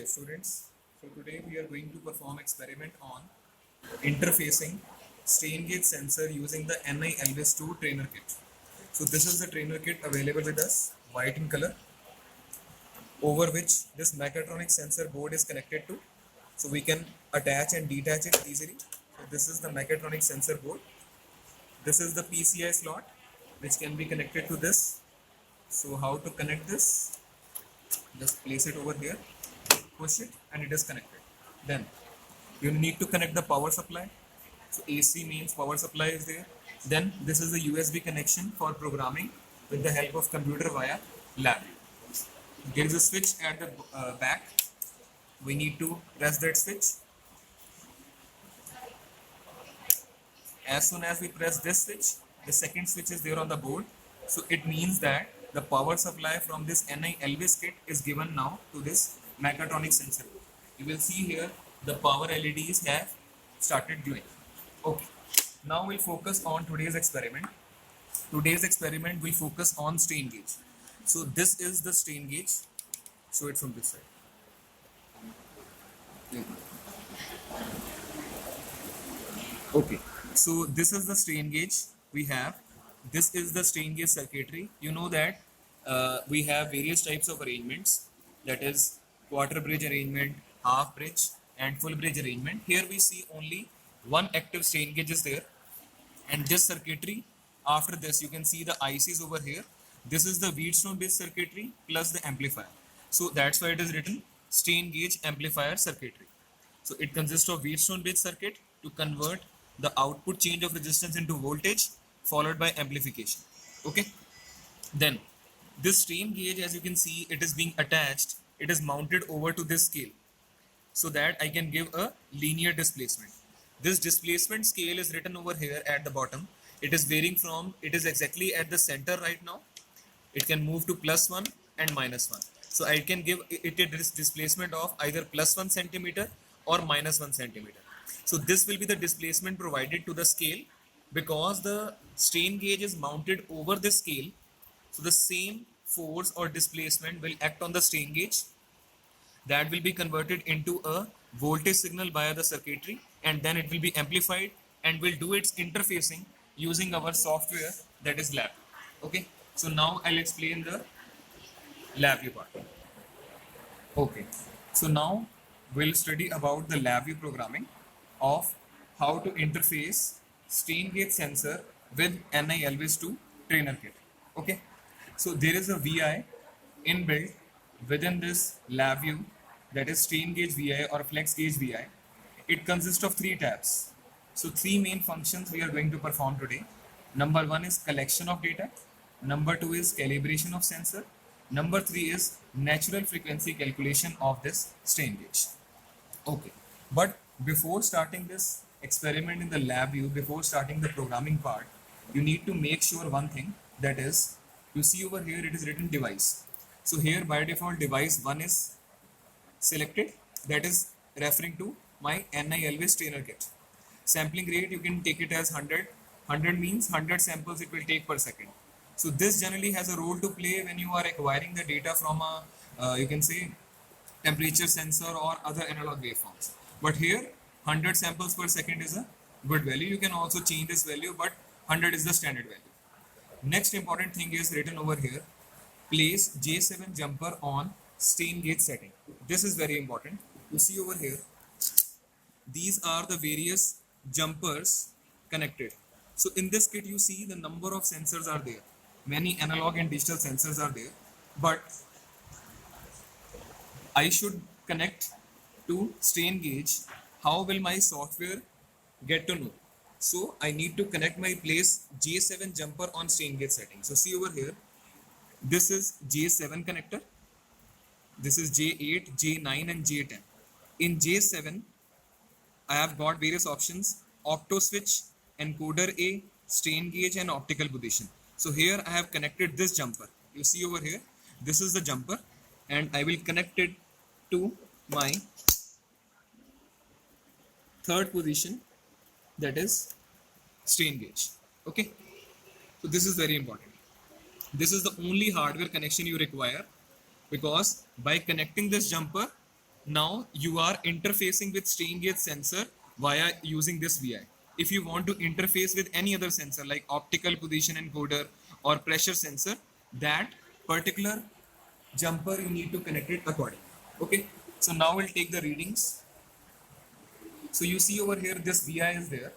Okay, students. So today we are going to perform experiment on interfacing strain gauge sensor using the NI Elvis 2 trainer kit. So this is the trainer kit available with us, white in color, over which this mechatronic sensor board is connected to. So we can attach and detach it easily. So this is the mechatronic sensor board. This is the PCI slot which can be connected to this. So how to connect this? Just place it over here, push it, and it is connected. Then you need to connect the power supply. So AC means power supply is there. Then this is the USB connection for programming with the help of computer via lab. There is a switch at the back. We need to press that switch. As soon as we press this switch, the second switch is there on the board. So it means that the power supply from this NI Elvis kit is given now to this mechatronic sensor board. You will see here the power LEDs have started glowing. Okay, now we'll focus on today's experiment. Today's experiment will focus on strain gauge. So this is the strain gauge. Show it from this side. Okay, so this is the strain gauge we have. This is the strain gauge circuitry. You know that we have various types of arrangements, that is quarter bridge arrangement, half bridge, and full bridge arrangement. Here we see only one active strain gauge is there, and this circuitry, after this you can see the ICs over here. This is the Wheatstone based circuitry plus the amplifier. So that's why it is written strain gauge amplifier circuitry. So it consists of Wheatstone based circuit to convert the output change of resistance into voltage followed by amplification. Okay, then this strain gauge, as you can see, it is being attached, it is mounted over to this scale so that I can give a linear displacement. This displacement scale is written over here at the bottom. It is varying from, it is exactly at the center right now. It can move to +1 and -1. So I can give it a displacement of either +1 centimeter or -1 centimeter. So this will be the displacement provided to the scale because the strain gauge is mounted over the scale. So the same force or displacement will act on the strain gauge, that will be converted into a voltage signal via the circuitry, and then it will be amplified and will do its interfacing using our software, that is lab. Okay, so now I'll explain the LabVIEW part. Okay, so now we'll study about the LabVIEW programming of how to interface strain gauge sensor with NI Elvis 2 trainer kit. Okay, so there is a VI inbuilt within this LabVIEW, that is strain gauge VI or flex gauge VI. It consists of 3 tabs. So 3 main functions we are going to perform today. Number 1 is collection of data. Number 2 is calibration of sensor. Number 3 is natural frequency calculation of this strain gauge. Okay, but before starting this experiment in the LabVIEW, before starting the programming part, you need to make sure one thing, that is, you see over here it is written device. So here by default device 1 is selected, that is referring to my NI Elvis trainer kit. Sampling rate you can take it as 100. 100 means 100 samples it will take per second. So this generally has a role to play when you are acquiring the data from a you can say temperature sensor or other analog waveforms. But here 100 samples per second is a good value. You can also change this value, but 100 is the standard value. Next important thing is written over here, place J7 jumper on strain gauge setting. This is very important. You see over here, these are the various jumpers connected. So in this kit you see the number of sensors are there. Many analog and digital sensors are there, but I should connect to strain gauge. How will my software get to know? So I need to connect my place J7 jumper on strain gauge setting. So see over here, this is J7 connector. This is J8, J9 and J10. In J7, I have got various options: opto switch, encoder A, strain gauge and optical position. So here I have connected this jumper. You see over here, this is the jumper, and I will connect it to my third position, that is strain gauge. Okay, so this is very important. This is the only hardware connection you require, because by connecting this jumper Now you are interfacing with strain gauge sensor via using this VI. If you want to interface with any other sensor like optical position encoder or pressure sensor, that particular jumper you need to connect it accordingly. Okay, so now we'll take the readings. So you see over here this VI is there.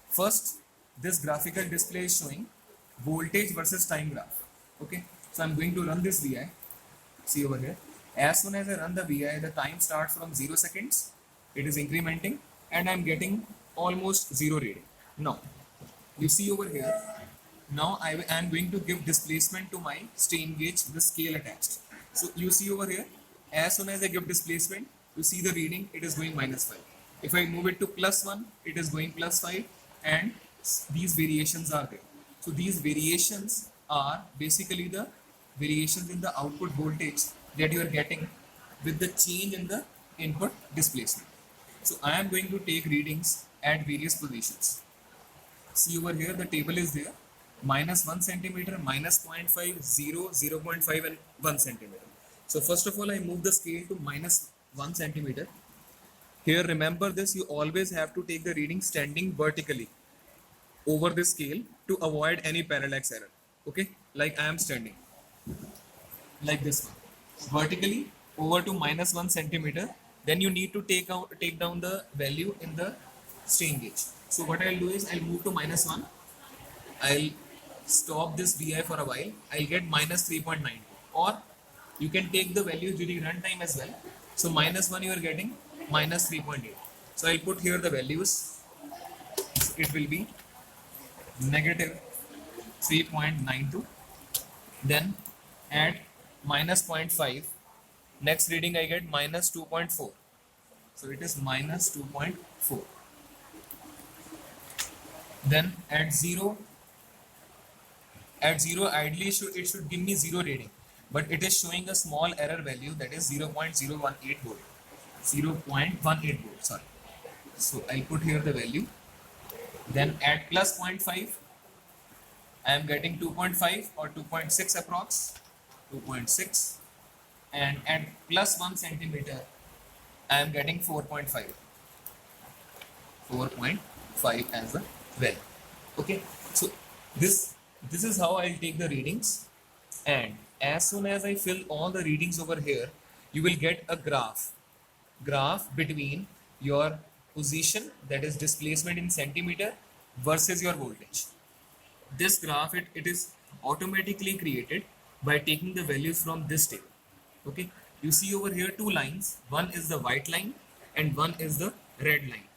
First, this graphical display is showing voltage versus time graph. Okay, so I'm going to run this VI. See over here. As soon as I run the VI, the time starts from 0 seconds. It is incrementing and I'm getting almost 0 reading. Now, you see over here, now I am going to give displacement to my strain gauge with the scale attached. So you see over here, as soon as I give displacement, you see the reading, it is going -5. If I move it to +1, it is going +5, and these variations are there. So these variations are basically the variations in the output voltage that you are getting with the change in the input displacement. So I am going to take readings at various positions. See over here, the table is there. -1 centimeter, -0.5, 0, 0.5 and 1 centimeter. So first of all, I move the scale to -1 centimeter. Here, remember this, you always have to take the reading standing vertically over the scale to avoid any parallax error. Okay, like I am standing like this one, vertically over to -1 centimeter. Then you need to take down the value in the strain gauge. So what I'll do is I'll move to -1. I'll stop this VI for a while. I'll get -3.92, or you can take the values during runtime as well. So -1 you are getting -3.8. So I'll put here the values. It will be -3.92. Then at -0.5, next reading I get -2.4. So it is -2.4. Then at 0 ideally it should give me 0 reading, but it is showing a small error value, that is 0.018 volt. 0.18 volt, sorry. So I'll put here the value. Then at +0.5 I am getting 2.5 or 2.6 approx, 2.6, and at +1 centimeter I am getting 4.5 as a value. Okay, so this is how I'll take the readings, and as soon as I fill all the readings over here, you will get a graph between your position, that is displacement in centimeter, versus your voltage. This graph, it is automatically created by taking the values from this table. Okay, you see over here two lines, one is the white line and one is the red line.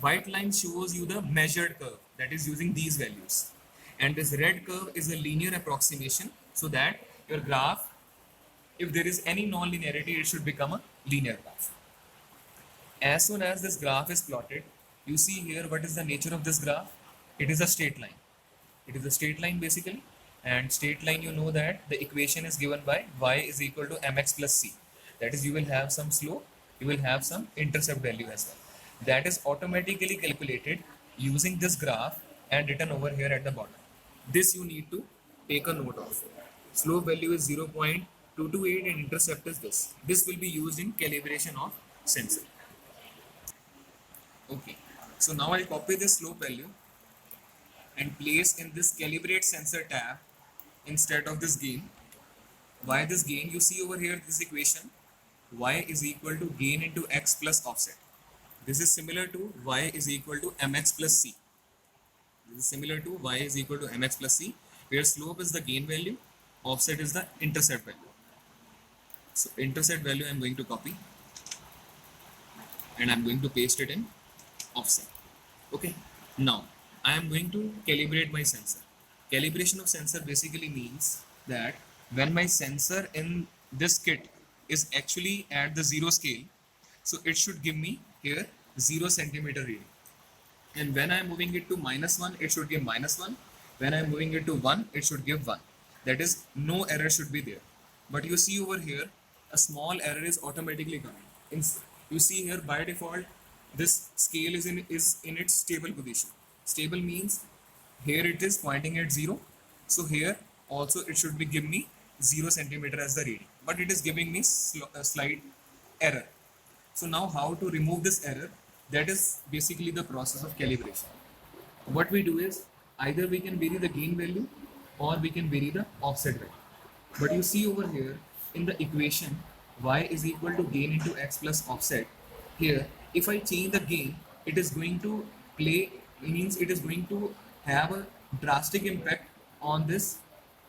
White line shows you the measured curve, that is using these values, and this red curve is a linear approximation, so that your graph, if there is any non-linearity, it should become a linear graph. As soon as this graph is plotted, you see here what is the nature of this graph. It is a straight line. It is a straight line basically, and straight line, you know that the equation is given by y is equal to mx plus c. That is, you will have some slope, you will have some intercept value as well. That is automatically calculated using this graph and written over here at the bottom. This you need to take a note of. Slope value is 0.228 and intercept is this. This will be used in calibration of sensor. Okay, so now I'll copy this slope value and place in this calibrate sensor tab instead of this gain. Why this gain? You see over here this equation, y is equal to gain into x plus offset. This is similar to y is equal to mx plus c. This is similar to y is equal to mx plus c, where slope is the gain value, offset is the intercept value. So intercept value I'm going to copy and I'm going to paste it in offset. Okay, now I am going to calibrate my sensor. Calibration of sensor basically means that when my sensor in this kit is actually at the 0 scale, so it should give me here 0 centimeter reading. And when I am moving it to -1, it should give -1. When I am moving it to 1, it should give 1. That is, no error should be there. But you see over here, a small error is automatically coming. You see here by default, this scale is in its stable position. Stable means here it is pointing at 0. So here also it should be giving me 0 centimeter as the reading. But it is giving me a slight error. So now how to remove this error? That is basically the process of calibration. What we do is either we can vary the gain value or we can vary the offset value. But you see over here in the equation y is equal to gain into x plus offset. Here, if I change the gain, it is going to play, means it is going to have a drastic impact on this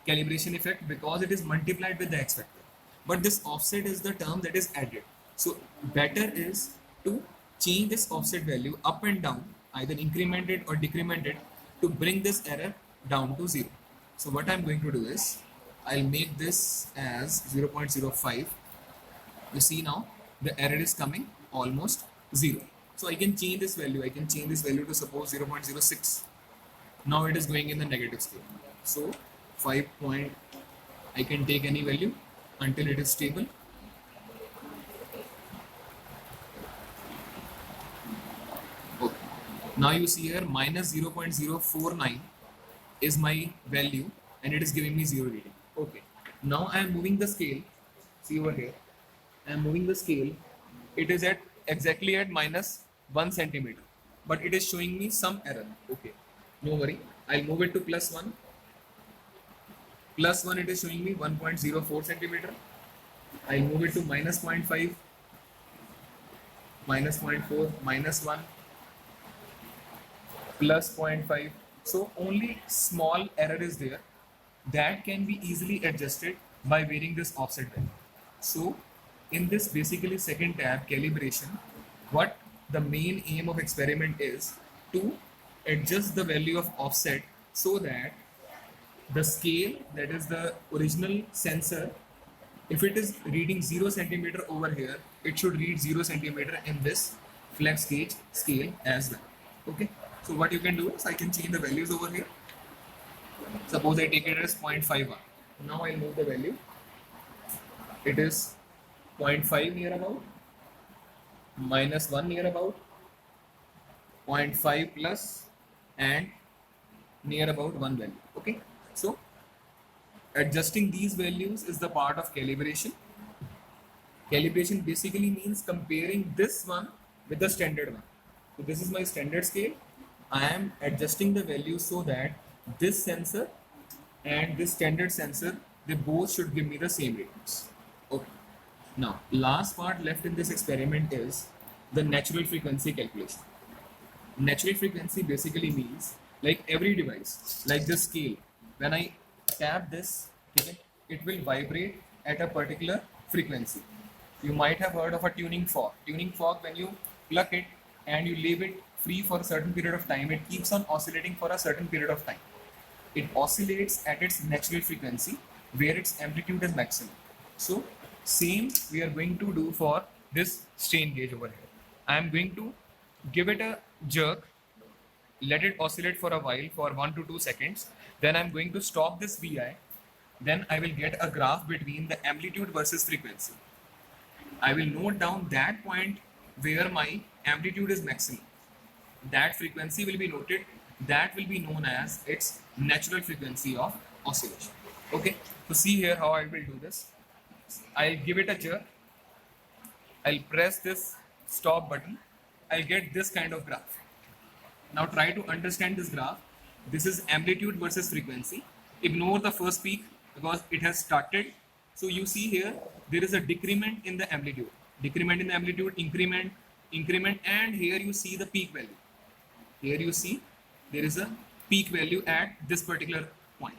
calibration effect because it is multiplied with the x factor. But this offset is the term that is added. So better is to change this offset value up and down, either increment it or decrement it, to bring this error down to 0. So what I'm going to do is I'll make this as 0.05. You see now the error is coming almost 0. So I can change this value. I can change this value to suppose 0.06. Now it is going in the negative scale. So 5 point, I can take any value until it is stable. Okay. Now you see here minus 0.049 is my value and it is giving me 0 reading. Okay. Now I am moving the scale. See over here. I am moving the scale. It is at exactly at minus 1 centimeter, but it is showing me some error. Okay. No worry. I'll move it to plus 1. Plus 1, it is showing me 1.04 centimeter. I'll move it to minus 0.5, minus 0.4, minus 1, plus 0.5. So only small error is there that can be easily adjusted by varying this offset value. So in this basically second tab, calibration, what the main aim of experiment is to adjust the value of offset so that the scale, that is the original sensor, if it is reading 0 centimeter over here, it should read 0 centimeter in this flex gauge scale as well. Okay. So what you can do is I can change the values over here. Suppose I take it as 0.51. Now I'll move the value. It is 0.5 near about, minus 1 near about, 0.5 plus, and near about 1 value. Okay. So adjusting these values is the part of calibration. Calibration basically means comparing this one with the standard one. So this is my standard scale. I am adjusting the value so that this sensor and this standard sensor, they both should give me the same readings. Okay. Now, last part left in this experiment is the natural frequency calculation. Natural frequency basically means, like every device, like this scale, when I tap this, it will vibrate at a particular frequency. You might have heard of a tuning fork. Tuning fork, when you pluck it and you leave it free for a certain period of time, it keeps on oscillating for a certain period of time. It oscillates at its natural frequency where its amplitude is maximum. So same we are going to do for this strain gauge over here. I am going to give it a jerk, let it oscillate for a while for 1 to 2 seconds. Then I'm going to stop this VI. Then I will get a graph between the amplitude versus frequency. I will note down that point where my amplitude is maximum. That frequency will be noted. That will be known as its natural frequency of oscillation. Okay. So see here how I will do this. I'll give it a jerk. I'll press this stop button. I'll get this kind of graph. Now try to understand this graph. This is amplitude versus frequency. Ignore the first peak because it has started. So you see here, there is a decrement in the amplitude. Decrement in the amplitude, increment, increment, and here you see the peak value. Here you see there is a peak value at this particular point.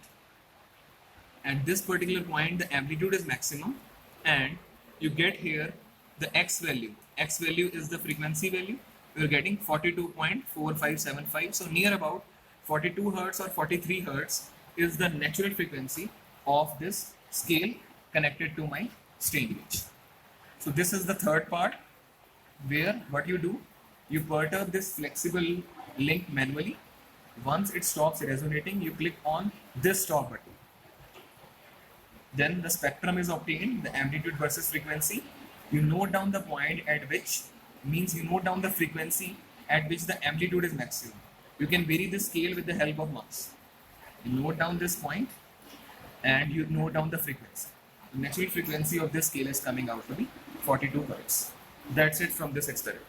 At this particular point, the amplitude is maximum, and you get here the x value. X value is the frequency value. We are getting 42.4575. So near about 42 hertz or 43 hertz is the natural frequency of this scale connected to my strain gauge. So this is the third part where what you do, you perturb this flexible link manually. Once it stops resonating, you click on this stop button. Then the spectrum is obtained, the amplitude versus frequency. You note down the point at which, means you note down the frequency at which the amplitude is maximum. You can vary the scale with the help of mouse. You note down this point and you note down the frequency. the natural frequency of this scale is coming out to be 42 hertz. That's it from this experiment.